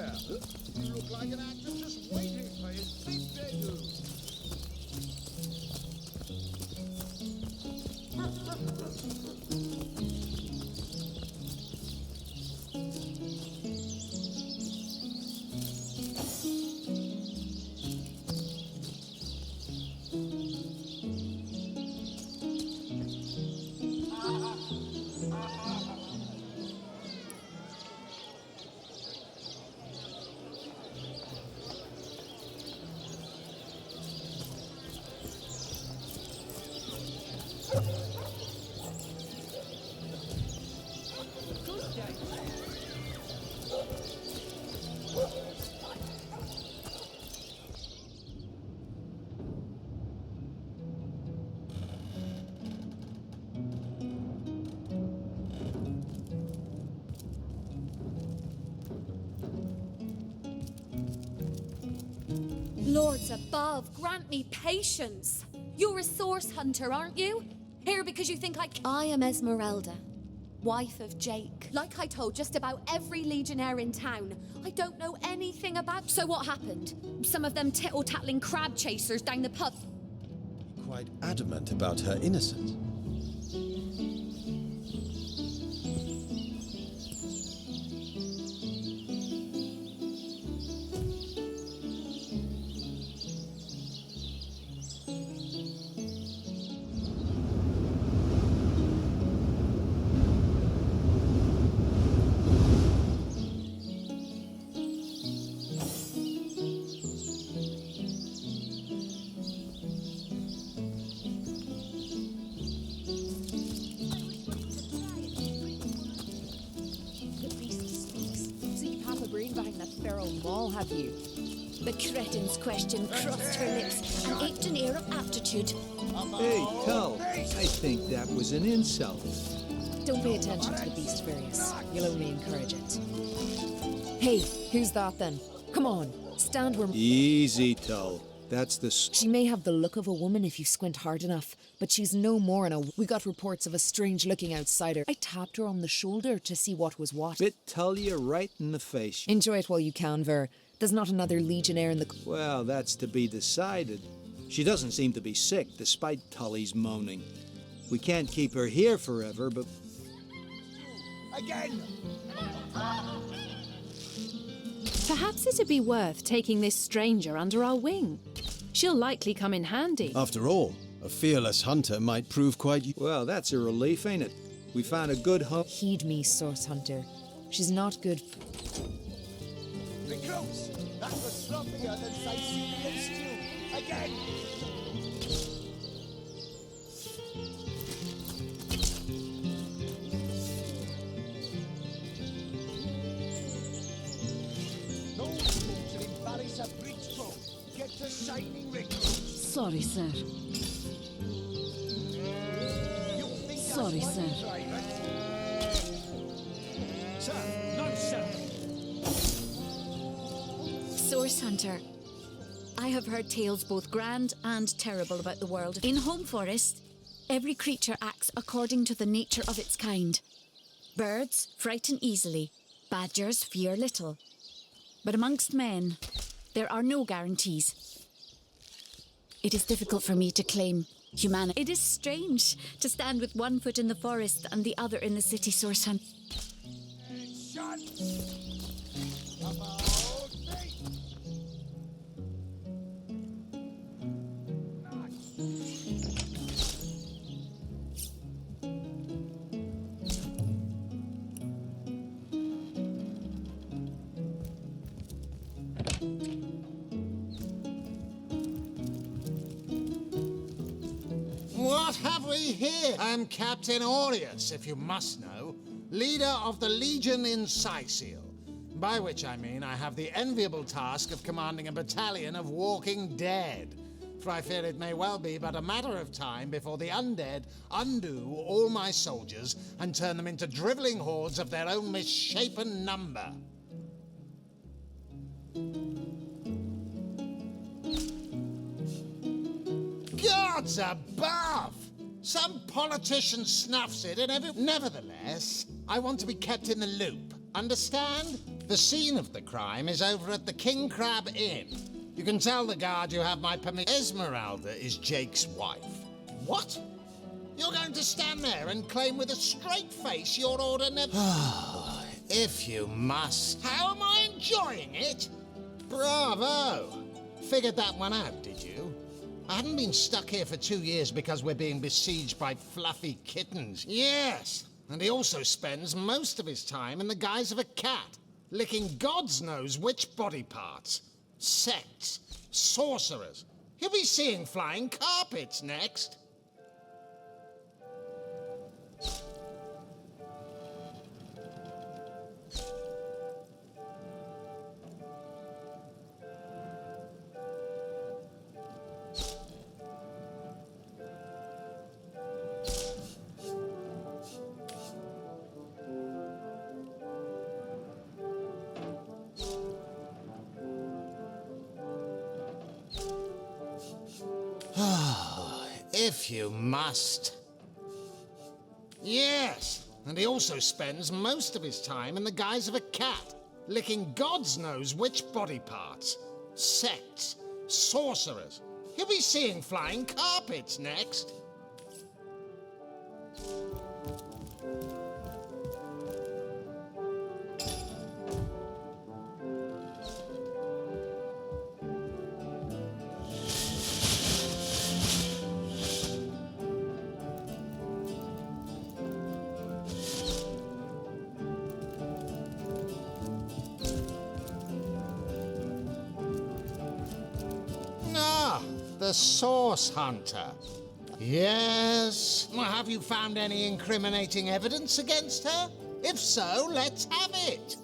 there. You look like an actor just waiting for his big debut. Lords above, grant me patience. You're a source hunter, aren't you? Here because you think I am Esmeralda, wife of Jake. Like I told just about every legionnaire in town, I don't know anything about... So what happened? Some of them tittle-tattling crab chasers down the pub. Quite adamant about her innocence. Have you? The cretin's question crossed her lips and aped an air of aptitude. Hey, Tull, I think that was an insult. Don't pay attention to the beast, Various. You'll only encourage it. Hey, who's that then? Come on, stand where... Easy, Tull. That's the... She may have the look of a woman if you squint hard enough, but she's no more than a... We got reports of a strange-looking outsider. I tapped her on the shoulder to see what was what. Bit Tull you right in the face. Enjoy it while you can, Ver. There's not another legionnaire in the... Well, that's to be decided. She doesn't seem to be sick, despite Tully's moaning. We can't keep her here forever, but... Again! Perhaps it'd be worth taking this stranger under our wing. She'll likely come in handy. After all, a fearless hunter might prove quite... Well, that's a relief, ain't it? We found a good hunt. Heed me, source hunter. She's not good... Recruits! That was sloppier than Sicilian stew! Again! No fool to embarrass a breach boat. Get to shining ring. Sorry, sir. Sorry, sir. Sir, no, sir. Source Hunter. I have heard tales both grand and terrible about the world. In Home Forest, every creature acts according to the nature of its kind. Birds frighten easily, badgers fear little. But amongst men, there are no guarantees. It is difficult for me to claim humanity. It is strange to stand with one foot in the forest and the other in the city, Source Hunter. Shut! About me! What have we here? I'm Captain Aureus, if you must know, leader of the Legion in Sicile. By which I mean I have the enviable task of commanding a battalion of walking dead. For I fear it may well be but a matter of time before the undead undo all my soldiers and turn them into drivelling hordes of their own misshapen number. Gods above! Some politician snuffs it and Nevertheless, I want to be kept in the loop. Understand? The scene of the crime is over at the King Crab Inn. You can tell the guard you have my permission. Esmeralda is Jake's wife. What? You're going to stand there and claim with a straight face your order never... If you must. How am I enjoying it? Bravo! Figured that one out, did you? I haven't been stuck here for 2 years because we're being besieged by fluffy kittens. Yes, and he also spends most of his time in the guise of a cat, licking God's knows which body parts. Sects, sorcerers. He'll be seeing flying carpets next. If you must. Yes, and he also spends most of his time in the guise of a cat, licking God's knows which body parts. Sects, sorcerers. He'll be seeing flying carpets next. The Source Hunter. Yes. Well, have you found any incriminating evidence against her? If so, let's have it.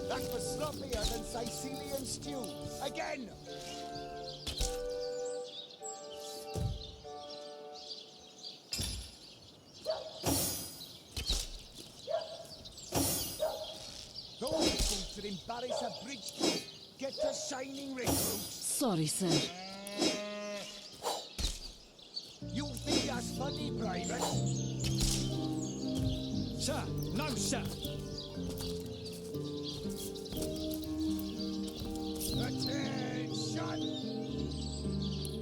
That was sloppier than Sicilian stew. Again! Those folks that embarrass a bridge get to shining recruit. Sorry, sir. You think that's funny, Private? Sir, no, sir. Attention!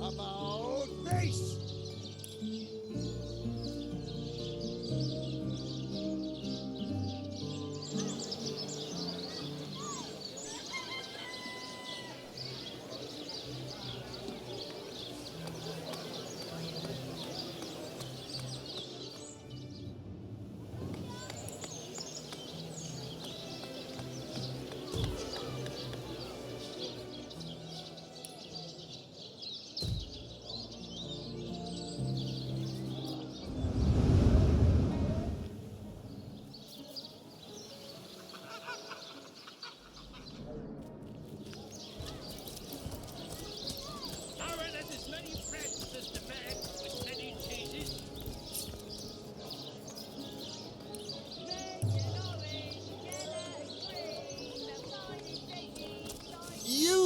About face!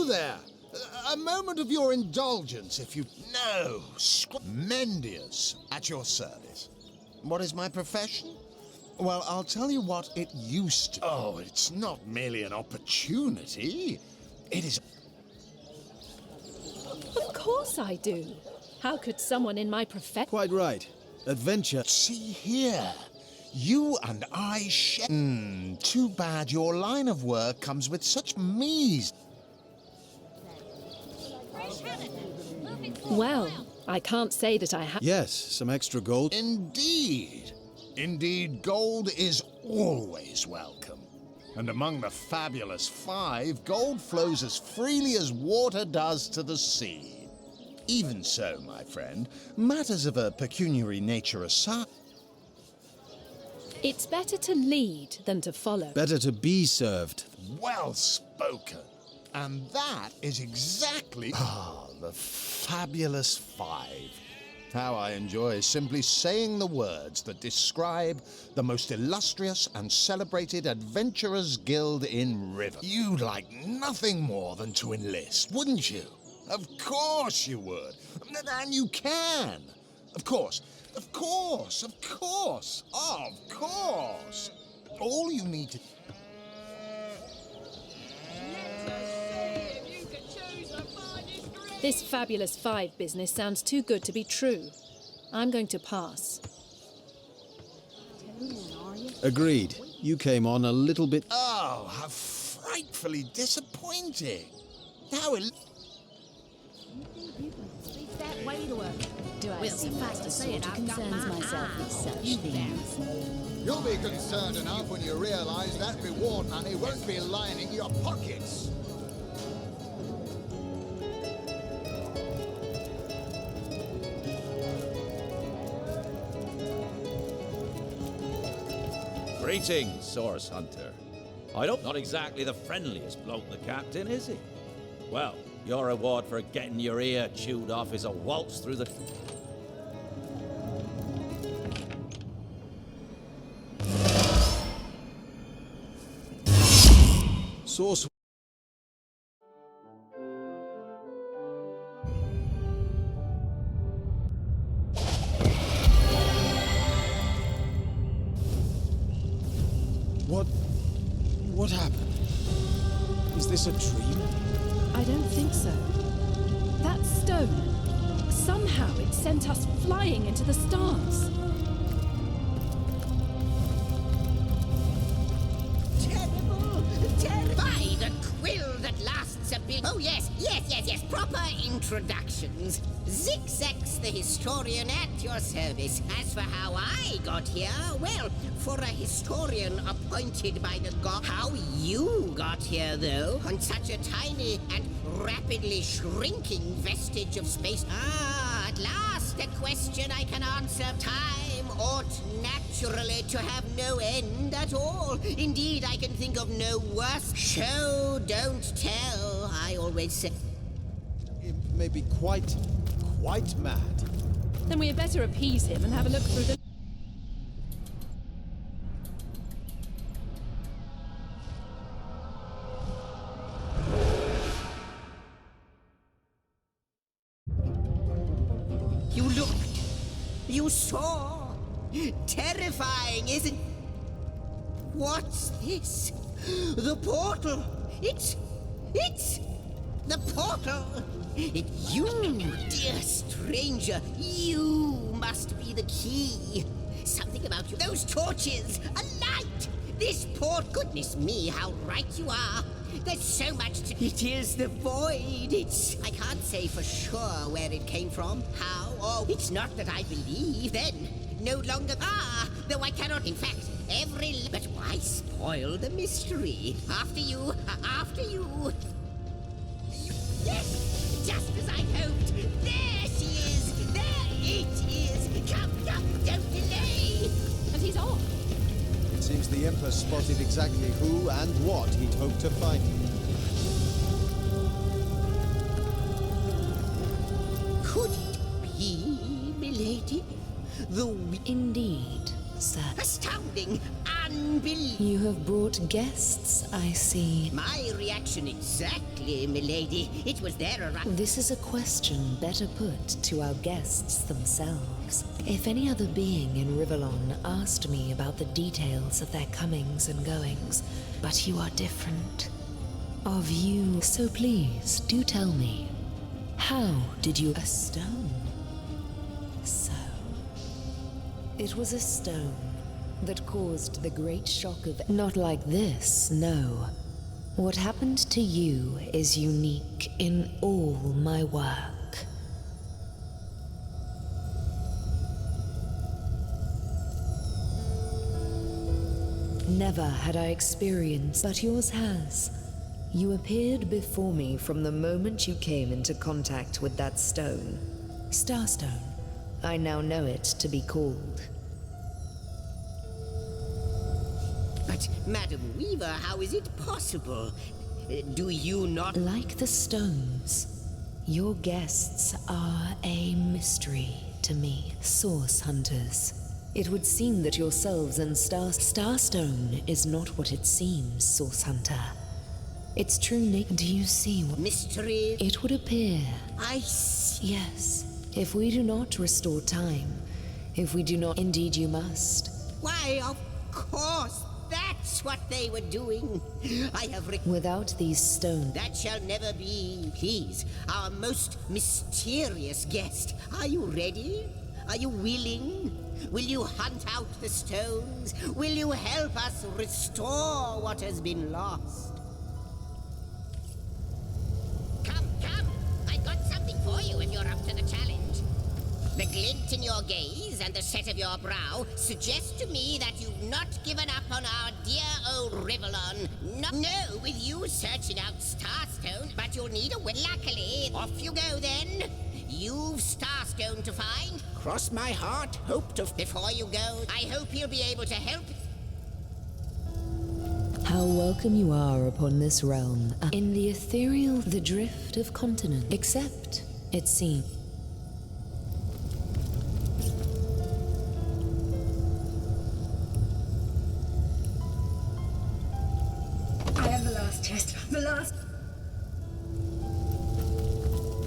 There. A moment of your indulgence, if you... No, Mendius, at your service. What is my profession? Well, I'll tell you what it used to. Oh, it's not merely an opportunity. It is. Of course I do. How could someone in my profession... Quite right. Adventure. See here. You and I share. Too bad your line of work comes with such meas. Well, I can't say that I have... Yes, some extra gold. Indeed. Indeed, gold is always welcome. And among the fabulous five, gold flows as freely as water does to the sea. Even so, my friend, matters of a pecuniary nature aside... It's better to lead than to follow. Better to be served. Well spoken. And that is exactly... the fabulous five. How I enjoy simply saying the words that describe the most illustrious and celebrated adventurers' guild in River. You'd like nothing more than to enlist, wouldn't you? Of course you would. And you can. Of course. Of course. Of course. Of course. All you need to... This fabulous five business sounds too good to be true. I'm going to pass. Agreed. You came on a little bit... Oh, how frightfully disappointing. How Do I seem like the sort who concerns myself with such things? You'll be concerned enough when you realize that reward money won't be lining your pockets. Greetings, Source Hunter. I hope not exactly the friendliest bloke, the captain, is he? Well, your reward for getting your ear chewed off is a waltz through the... Source... What happened? Is this a dream? I don't think so. That stone, somehow it sent us flying into the stars. Terrible! By the quill that lasts a bit. Oh, yes. Proper introductions. Zigzags the historian at your service. As for how I got here, well, for a historian appointed by the god. How you got here, though, on such a tiny and rapidly shrinking vestige of space. At last, a question I can answer. Time ought naturally to have no end at all. Indeed, I can think of no worse. Show, don't tell, I always say. It may be quite mad. Then we had better appease him and have a look through the... You looked. You saw. Terrifying, isn't... What's this? The portal. It's... the portal. It's you, dear stranger. You must be the key. Something about you. Those torches. A light. This port. Goodness me, how right you are. There's so much to... It is the void. I can't say for sure where it came from, how, or... It's not that I believe, then. No longer... though I cannot... In fact, every... But why spoil the mystery? After you. Yes! Just as I hoped. There she is! There it is! Come, don't delay! And he's off. It seems the Emperor spotted exactly who and what he'd hoped to find. Could it be, milady? Indeed, sir. Astounding! unbelievable. You have brought guests, I see. My reaction exactly, milady. It was their This is a question better put to our guests themselves. If any other being in Rivellon asked me about the details of their comings and goings, but you are different. Of you, so please, do tell me. How did you... A stone? So... It was a stone that caused the great shock of... Not like this, no. What happened to you is unique in all my work. Never had I experienced, but yours has. You appeared before me from the moment you came into contact with that stone. Starstone. I now know it to be called. But, Madam Weaver, how is it possible? Do you not... Like the stones, your guests are a mystery to me, source hunters. It would seem that yourselves and Starstone is not what it seems, source hunter. Its true nature... Do you see what... Mystery? It would appear... I see. Yes. If we do not restore time, if we do not... Indeed you must. Why, of course. That's what they were doing. I have... Without these stones... That shall never be. Please, our most mysterious guest. Are you ready? Are you willing? Will you hunt out the stones? Will you help us restore what has been lost? Come, I got something for you if you're up to the challenge. The glint in your gaze and the set of your brow suggest to me that you've not given up on our dear old Rivellon. No, with you searching out Starstone, but you'll need a way. Luckily, off you go then. You've Starstone to find. Cross my heart, hope to... Before you go, I hope you'll be able to help. How welcome you are upon this realm. In the ethereal, the drift of continent. Except, it seems... I am the last test. The last...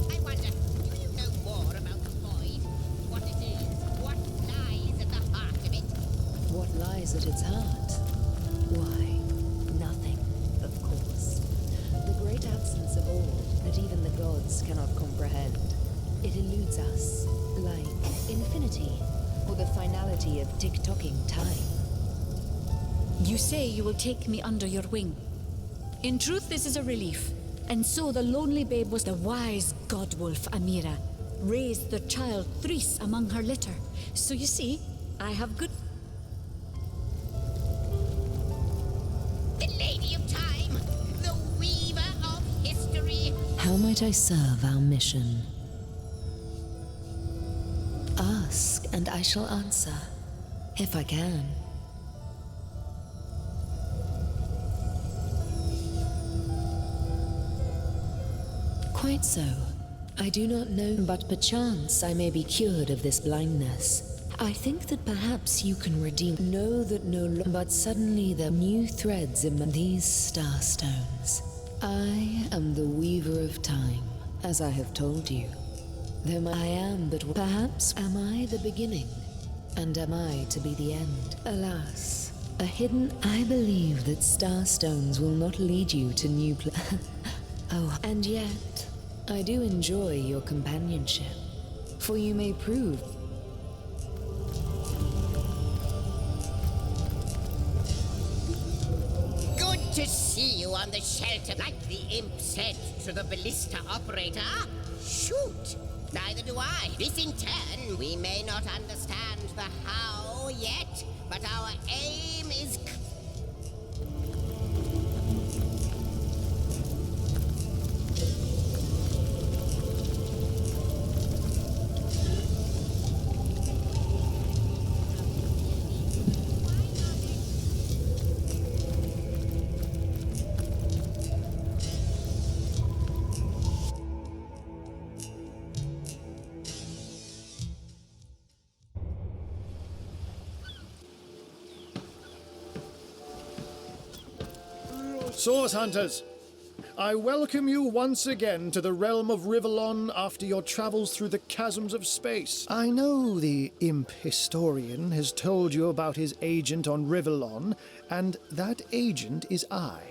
I wonder, do you know more about the void? What it is? What lies at the heart of it? What lies at its heart? Why, nothing, of course. The great absence of all that even the gods cannot comprehend. It eludes us, like infinity, or the finality of tick-tocking time. You say you will take me under your wing. In truth, this is a relief. And so the lonely babe was the wise godwolf Amira, raised the child Threes among her litter. So you see, I have good... The Lady of Time, the Weaver of History. How might I serve our mission? Ask, and I shall answer, if I can. Quite so. I do not know, but perchance I may be cured of this blindness. I think that perhaps you can redeem... Know that but suddenly there are new threads in these starstones. I am the Weaver of Time, as I have told you. Though I am but... Perhaps am I the beginning? And am I to be the end? Alas, a hidden... I believe that starstones will not lead you to new Oh, and yet, I do enjoy your companionship, for you may prove... Good to see you on the shelter, like the imp said to the ballista operator. Shoot! Neither do I. This in turn, we may not understand the how yet, but our aim is... Source Hunters, I welcome you once again to the realm of Rivellon after your travels through the chasms of space. I know the imp historian has told you about his agent on Rivellon, and that agent is I.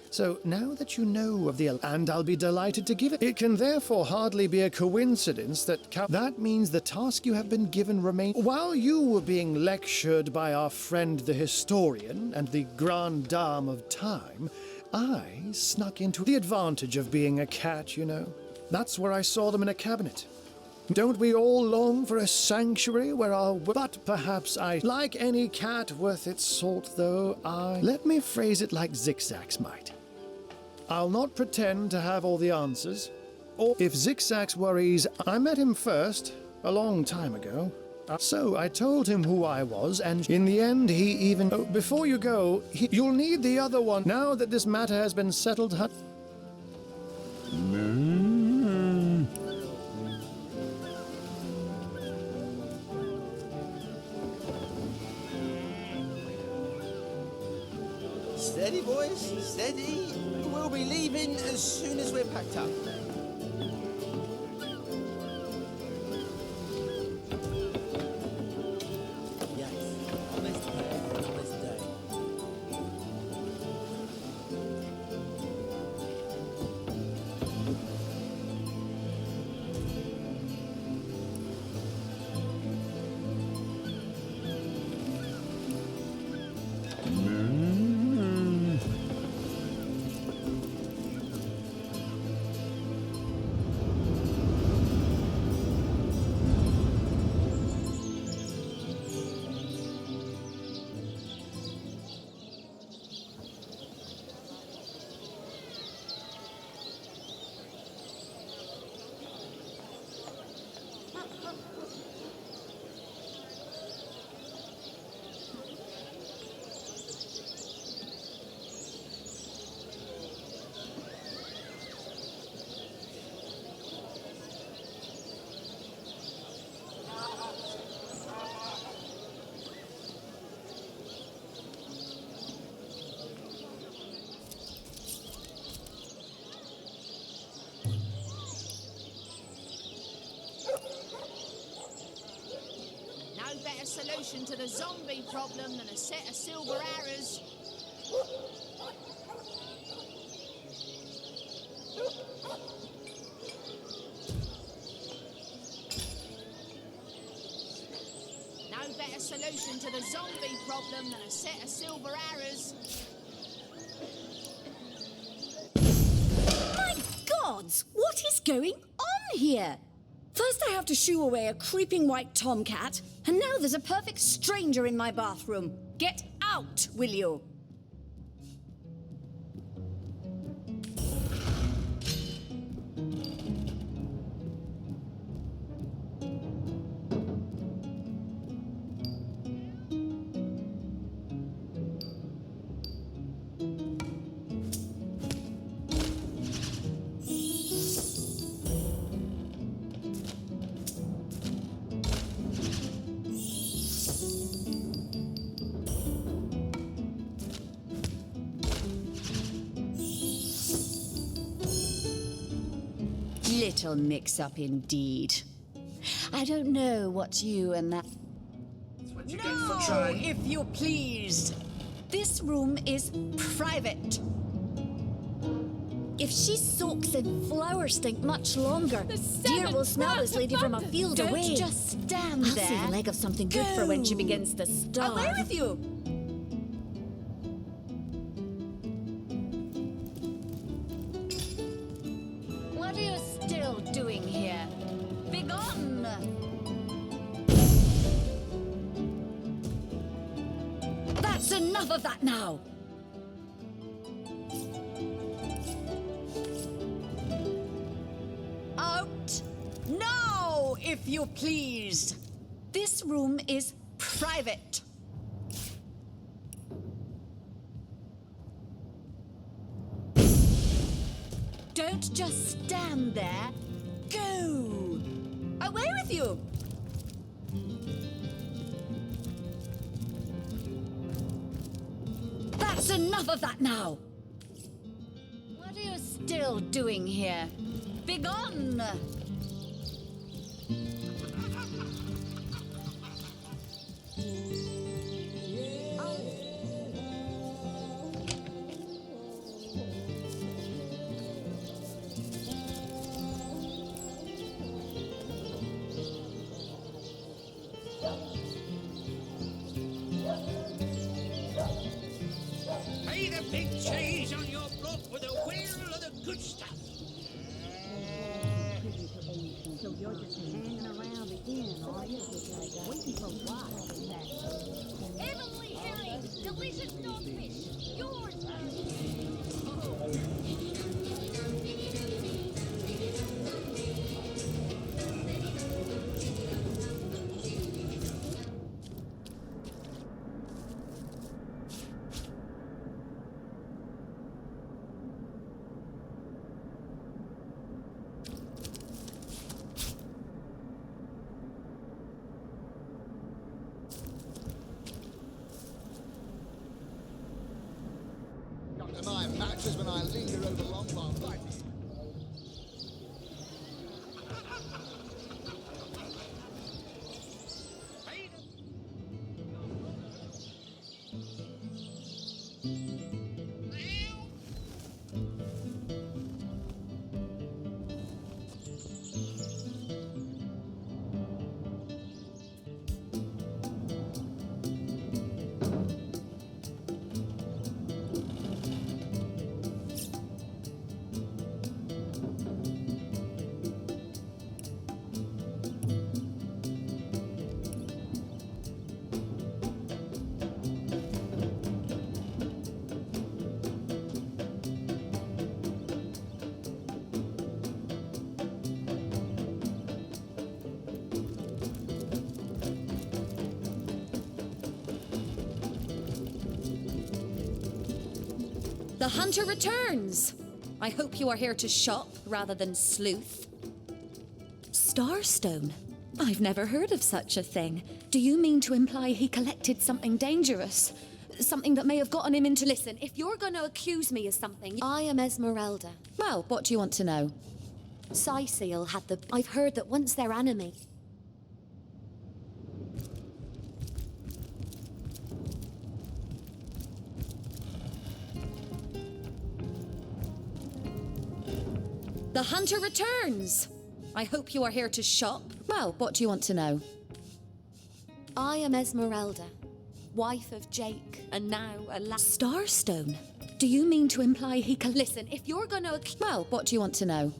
So now that you know of the and I'll be delighted to give it. It can therefore hardly be a coincidence that that means the task you have been given remains. While you were being lectured by our friend the historian and the grande dame of time, I snuck into the advantage of being a cat, you know. That's where I saw them in a cabinet. Don't we all long for a sanctuary where our... But perhaps I... Like any cat worth its salt, though, Let me phrase it like Zigzags might. I'll not pretend to have all the answers. Or if Zigzags worries, I met him first, a long time ago. So I told him who I was, and in the end he even... Oh, before you go, you'll need the other one. Now that this matter has been settled... Steady, boys, steady. We'll be leaving as soon as we're packed up. Better solution to the zombie problem than a set of silver arrows. No better solution to the zombie problem than a set of silver arrows. My gods! What is going on here? First I have to shoo away a creeping white tomcat, and now there's a perfect stranger in my bathroom. Get out, will you? Little mix-up indeed. I don't know what you and that... That's what you get for trying. If you please. This room is private. If she soaks in flower stink much longer, deer will smell this lady from a field away. Don't just stand I'll there. see the leg of something good for when she begins to starve. Away with you! What are you still doing here? Begone! That's enough of that now! Out now, if you please! This room is private. Don't just stand there. Go! Away with you! That's enough of that now! What are you still doing here? Begone! Pay the big cheese on your block with a wheel of the good stuff. So you're just hanging around again, are you? Waiting for what? Heavenly Harry, delicious dogfish. Yours. And my matches when I linger over long while fighting. The hunter returns! I hope you are here to shop rather than sleuth. Starstone? I've never heard of such a thing. Do you mean to imply he collected something dangerous? Something that may have gotten him into... Listen, if you're going to accuse me of something... I am Esmeralda. Well, what do you want to know? Scythiel had the... I've heard that once their enemy... The hunter returns! I hope you are here to shop. Well, what do you want to know? I am Esmeralda, wife of Jake, and now a Starstone? Do you mean to imply he can... Listen, if you're gonna... Well, what do you want to know?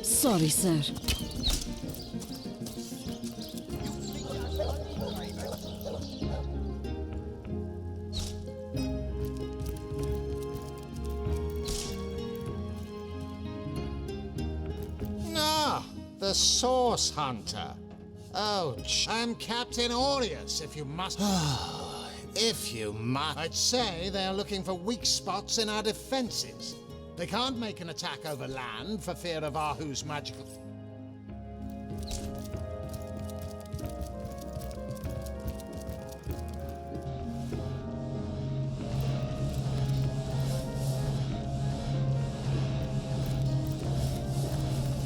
Sorry, sir. Ah, the Source Hunter. Oh, I'm Captain Aureus, if you must... if you must... I'd say they're looking for weak spots in our defenses. They can't make an attack over land for fear of Ahu's magical...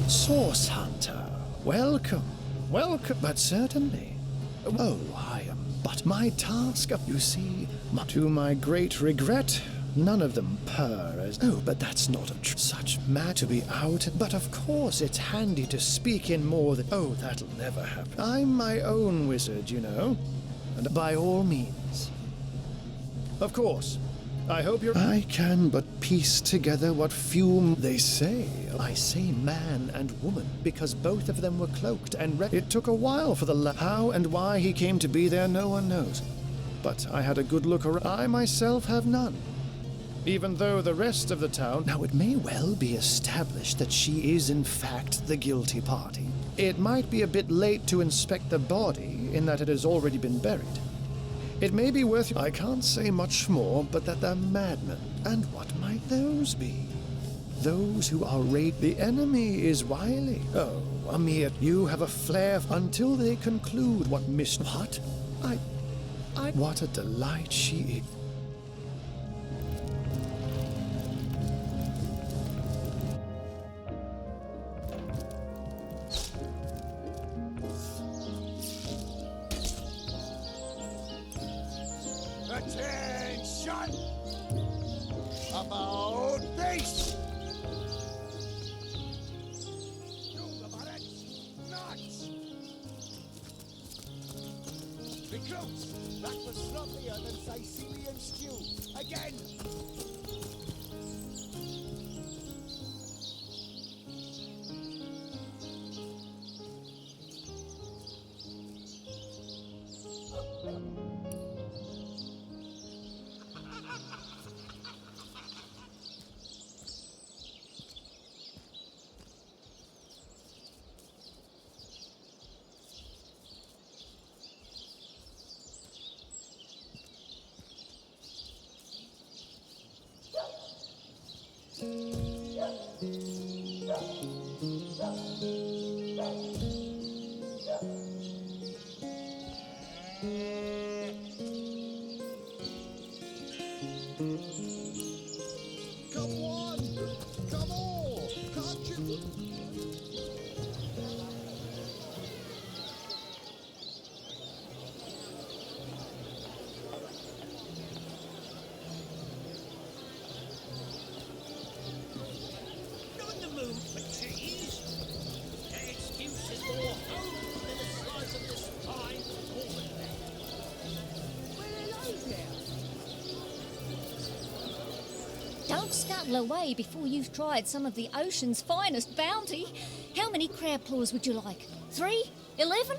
Source Hunter, welcome, welcome, but certainly. Oh, I am but my task, you see, to my great regret, none of them purr as... Oh, but that's not a such matter to be out, but of course it's handy to speak in more than... Oh, that'll never happen. I'm my own wizard, you know, and by all means. Of course, I hope you're... I can but piece together what few they say. I say man and woman, because both of them were cloaked and it took a while for the how and why he came to be there, no one knows. But I had a good look around. I myself have none. Even though the rest of the town... Now, it may well be established that she is, in fact, the guilty party. It might be a bit late to inspect the body, in that it has already been buried. It may be worth... I can't say much more, but that they're madmen. And what might those be? Those who are the enemy is wily. Oh, Amir, you have a flair until they conclude what What? What a delight she is. Attention! About face! Nuts! Be close! That was sloppier than Sicilian stew. Again! Come on! Come on! Can't you? Not in the mood for cheese. That excuse is more home than the slice of this fine woman. Well, hello there. Don't scuttle away before you've tried some of the ocean's finest bounty. How many crab claws would you like? 3? 11?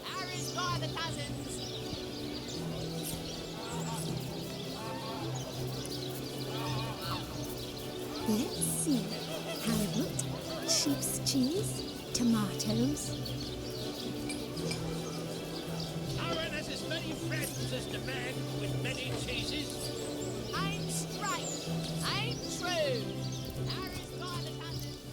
Harry's by the dozens. Let's see. Halibut, sheep's cheese, tomatoes. Aaron has as many friends as the man with many cheeses. I'm straight. I'm true. Harry's by the dozens.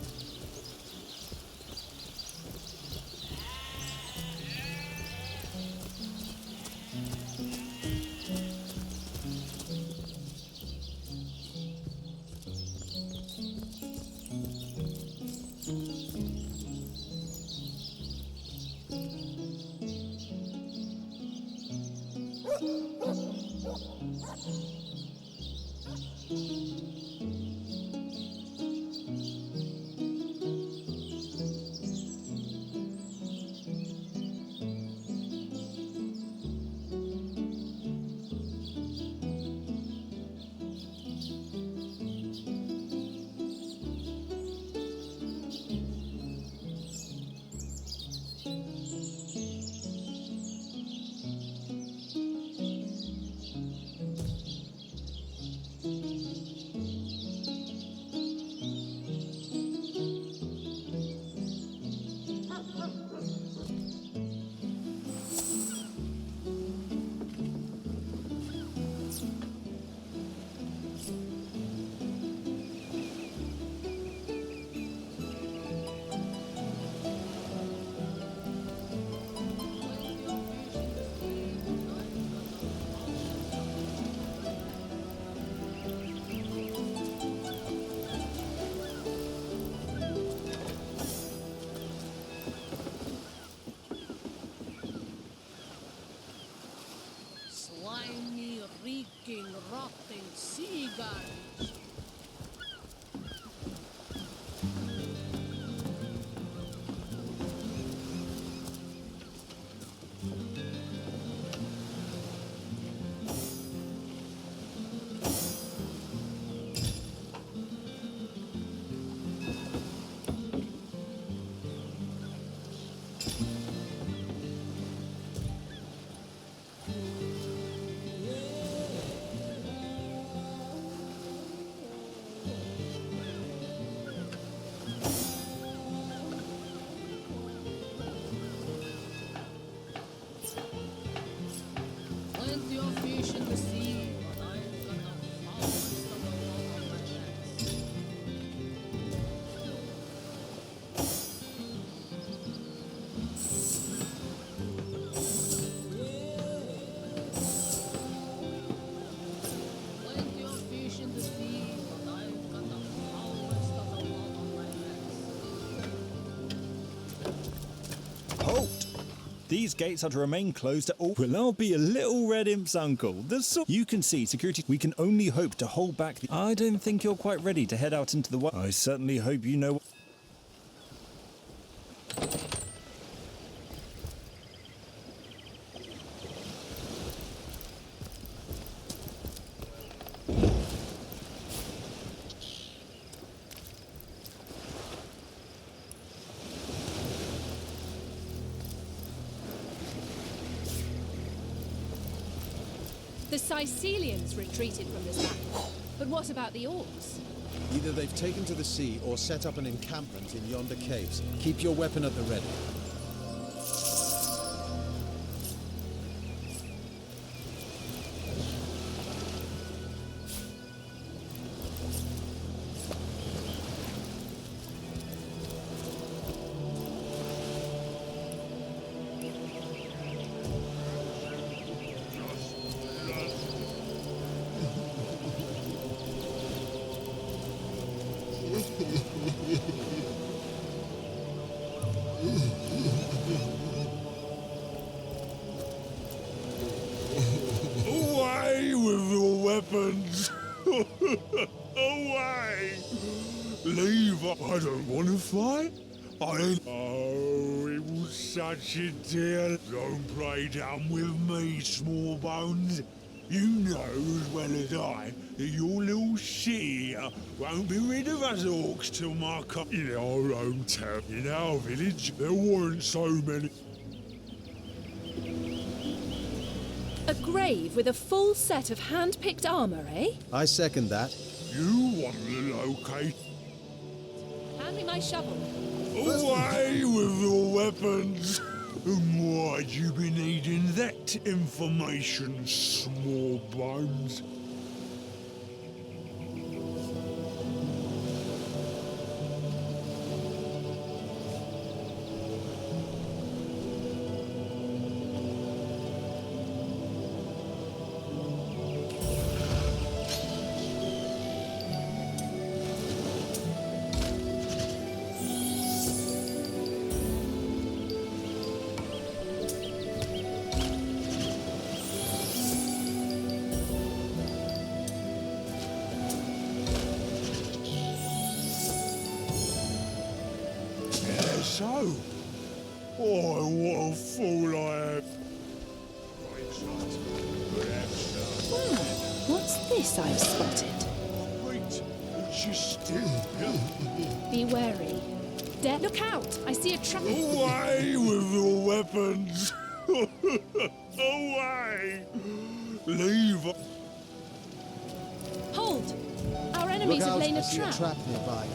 Slimy, reeking, rotting seagulls. These gates are to remain closed at all. Well, I'll be a little red imp's uncle. You can see security. We can only hope to hold back the... I don't think you're quite ready to head out into the wild. I certainly hope you know... The Sicilians retreated from this battle. But what about the orcs? Either they've taken to the sea or set up an encampment in yonder caves. Keep your weapon at the ready. Away with your weapons! Away! Leave! I don't want to fight. Oh, it was such a deal. Don't play dumb with me, small bones. You know as well as I that your little city here won't be rid of us orcs till my in our own town. In our village, there weren't so many. A grave with a full set of hand-picked armour, eh? I second that. You want to locate? Hand me my shovel. Away with your weapons! And why'd you be needing that information, small bones? So? Oh, what a fool I am. What's this I've spotted? Wait, she's still Be wary. Look out! I see a trap. Away with your weapons! Away! Leave. Hold! Our enemies have laid I a see trap. a trap nearby.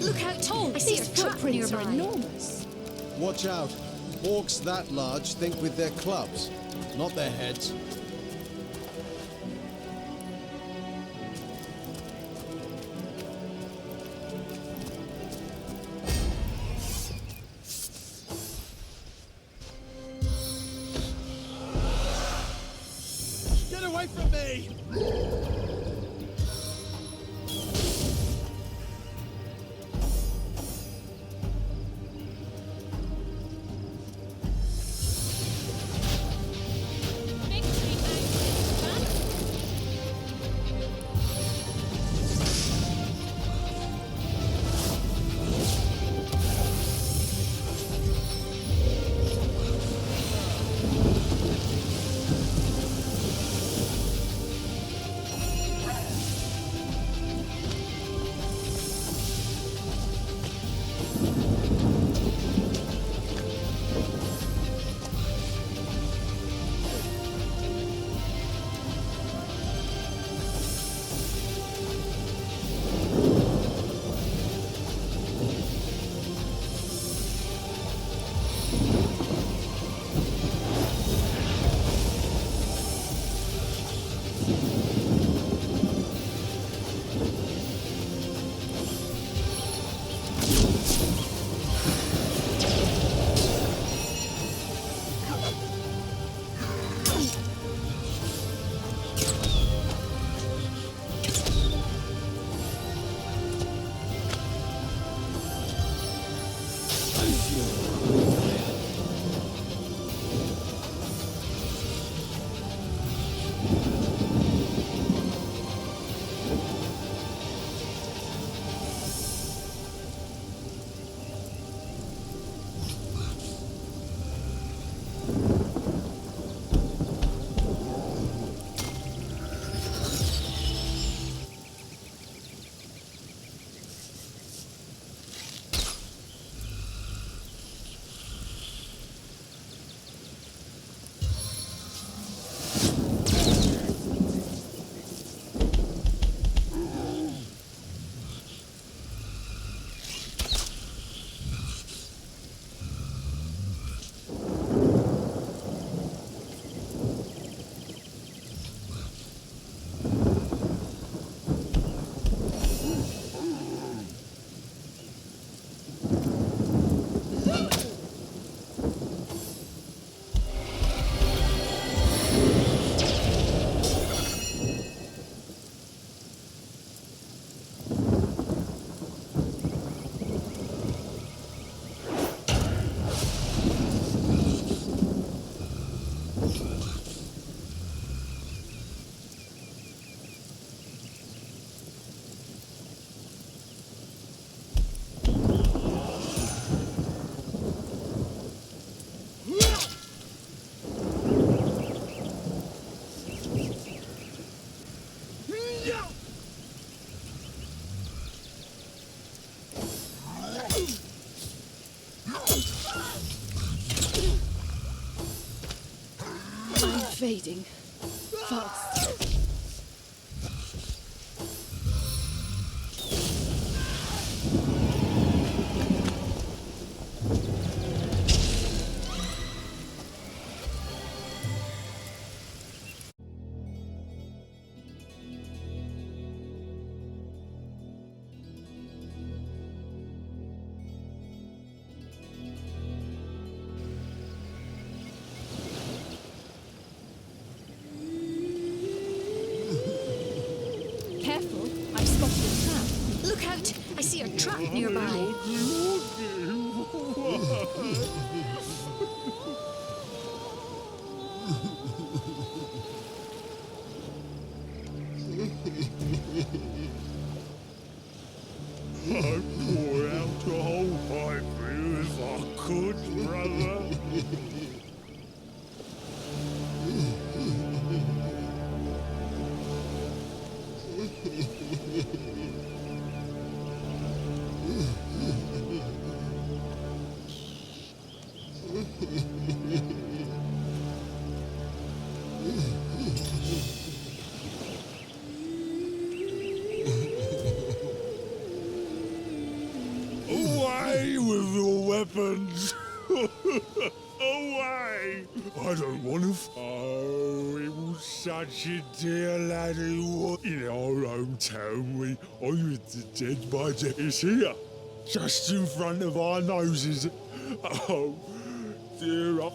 Look out, Toll! I see These a trap footprints are nearby. enormous. Watch out. Orcs that large think with their clubs, not their heads. Get away from me! fading fast. Careful, I've spotted a trap. Look out! I see a trap nearby. I'd pour out a whole pipe for you if I could, brother. Away with your weapons! Away! I don't want to. Oh, it was such a dear lad he was. In our hometown, I with the dead body is here, just in front of our noses. Oh, dear.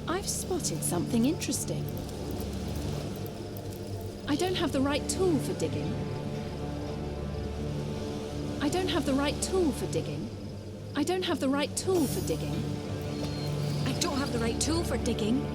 I've spotted something interesting. I don't have the right tool for digging. I don't have the right tool for digging. I don't have the right tool for digging. I don't have the right tool for digging.